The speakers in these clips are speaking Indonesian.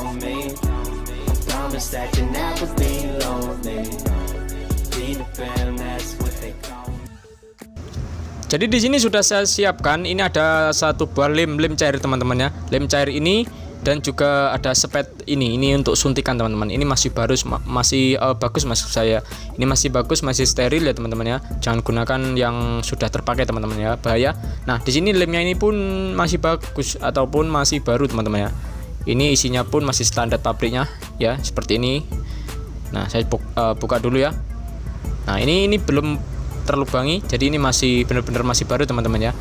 on me. I promise that you never be lonely. Be the fam, that's what they call me. Jadi di sini sudah saya siapkan. Ini ada satu buah lem cair teman-teman ya. Lem cair ini dan juga ada sepet ini untuk suntikan teman-teman. Ini masih bagus, bagus maksud saya. Ini masih bagus, masih steril ya teman-teman ya. Jangan gunakan yang sudah terpakai teman-teman ya, bahaya. Nah di sini lemnya ini pun masih bagus ataupun masih baru teman-teman ya. Ini isinya pun masih standar pabriknya ya, seperti ini. Nah saya buka dulu ya. Nah ini belum terlubangi, jadi ini masih benar-benar masih baru teman-teman ya.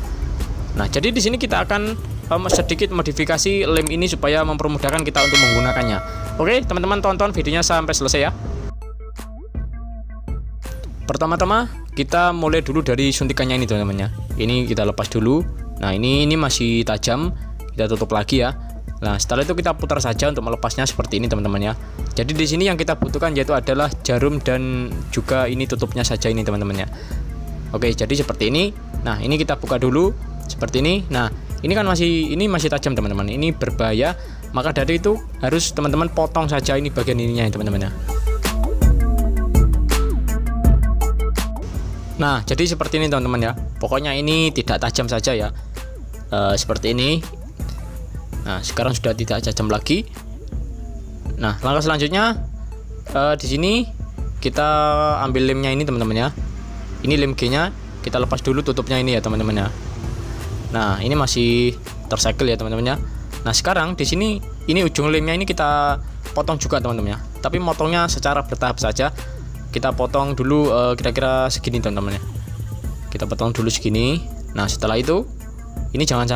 Nah jadi di sini kita akan sedikit modifikasi lem ini supaya mempermudahkan kita untuk menggunakannya. Oke teman-teman, tonton videonya sampai selesai ya. Pertama-tama kita mulai dulu dari suntikannya ini teman-teman ya. Ini kita lepas dulu. Nah ini masih tajam, kita tutup lagi ya. Nah setelah itu kita putar saja untuk melepasnya seperti ini teman-teman ya. Jadi di sini yang kita butuhkan yaitu adalah jarum dan juga ini tutupnya saja ini teman-teman ya. Oke, jadi seperti ini. Nah ini kita buka dulu seperti ini. Nah ini kan masih tajam teman-teman. Ini berbahaya. Maka dari itu harus teman-teman potong saja ini bagian ininya ya teman-teman ya. Nah jadi seperti ini teman-teman ya. Pokoknya ini tidak tajam saja ya. Seperti ini. Nah sekarang sudah tidak tajam lagi. Nah langkah selanjutnya di sini kita ambil lemnya ini teman-teman ya. Ini lem G-nya kita lepas dulu tutupnya ini ya teman-teman ya. Nah ini masih tersegel ya teman-teman ya. Nah sekarang di sini ini ujung lemnya ini kita potong juga teman-teman ya. Tapi potongnya secara bertahap saja. Kita potong dulu kira-kira segini teman-teman ya. Kita potong dulu segini. Nah setelah itu ini jangan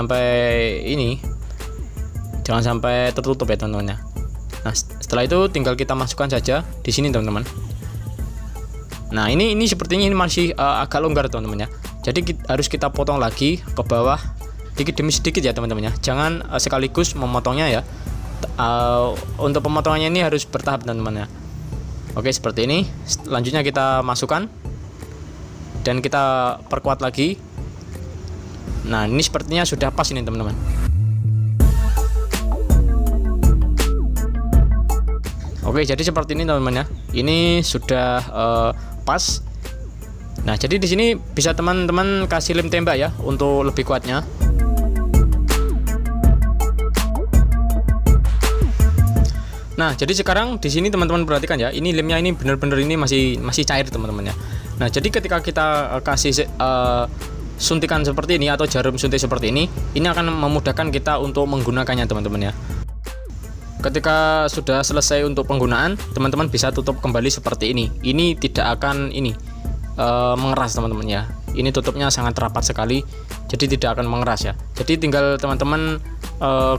sampai tertutup ya teman-teman ya. Nah setelah itu tinggal kita masukkan saja di sini teman-teman. Nah ini sepertinya ini masih agak longgar teman-teman ya. Jadi harus kita potong lagi ke bawah sedikit demi sedikit ya teman-teman ya. Jangan sekaligus memotongnya ya. Untuk pemotongannya ini harus bertahap teman-teman ya. Oke seperti ini. Selanjutnya kita masukkan dan kita perkuat lagi. Nah ini sepertinya sudah pas ini teman-teman. Oke jadi seperti ini teman-teman ya. Ini sudah pas. Nah jadi di sini bisa teman-teman kasih lem tembak ya untuk lebih kuatnya. Nah jadi sekarang di sini teman-teman perhatikan ya. Ini lemnya ini benar-benar ini masih cair teman-teman ya. Nah jadi ketika kita kasih suntikan seperti ini atau jarum suntik seperti ini akan memudahkan kita untuk menggunakannya teman-teman ya. Ketika sudah selesai untuk penggunaan, teman-teman bisa tutup kembali seperti ini. Ini tidak akan mengeras teman-teman ya. Ini tutupnya sangat rapat sekali, jadi tidak akan mengeras ya. Jadi tinggal teman-teman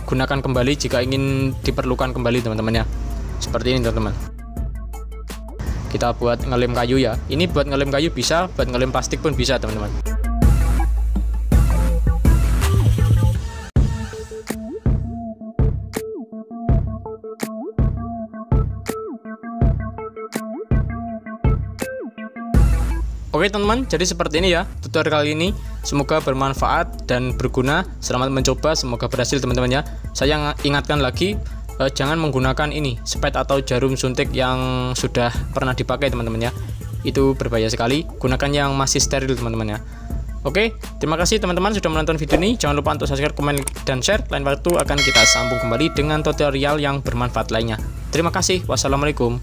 gunakan kembali jika ingin diperlukan kembali teman-teman ya. Seperti ini teman-teman. Kita buat ngelem kayu ya. Ini buat ngelem kayu bisa, buat ngelem plastik pun bisa teman-teman. Oke teman-teman, jadi seperti ini ya tutorial kali ini. Semoga bermanfaat dan berguna. Selamat mencoba, semoga berhasil teman-teman ya. Saya ingatkan lagi, jangan menggunakan ini sepet atau jarum suntik yang sudah pernah dipakai teman-teman ya. Itu berbahaya sekali. Gunakan yang masih steril teman-teman ya. Oke, terima kasih teman-teman sudah menonton video ini. Jangan lupa untuk subscribe, komen, dan share. Lain waktu akan kita sambung kembali dengan tutorial yang bermanfaat lainnya. Terima kasih. Wassalamualaikum.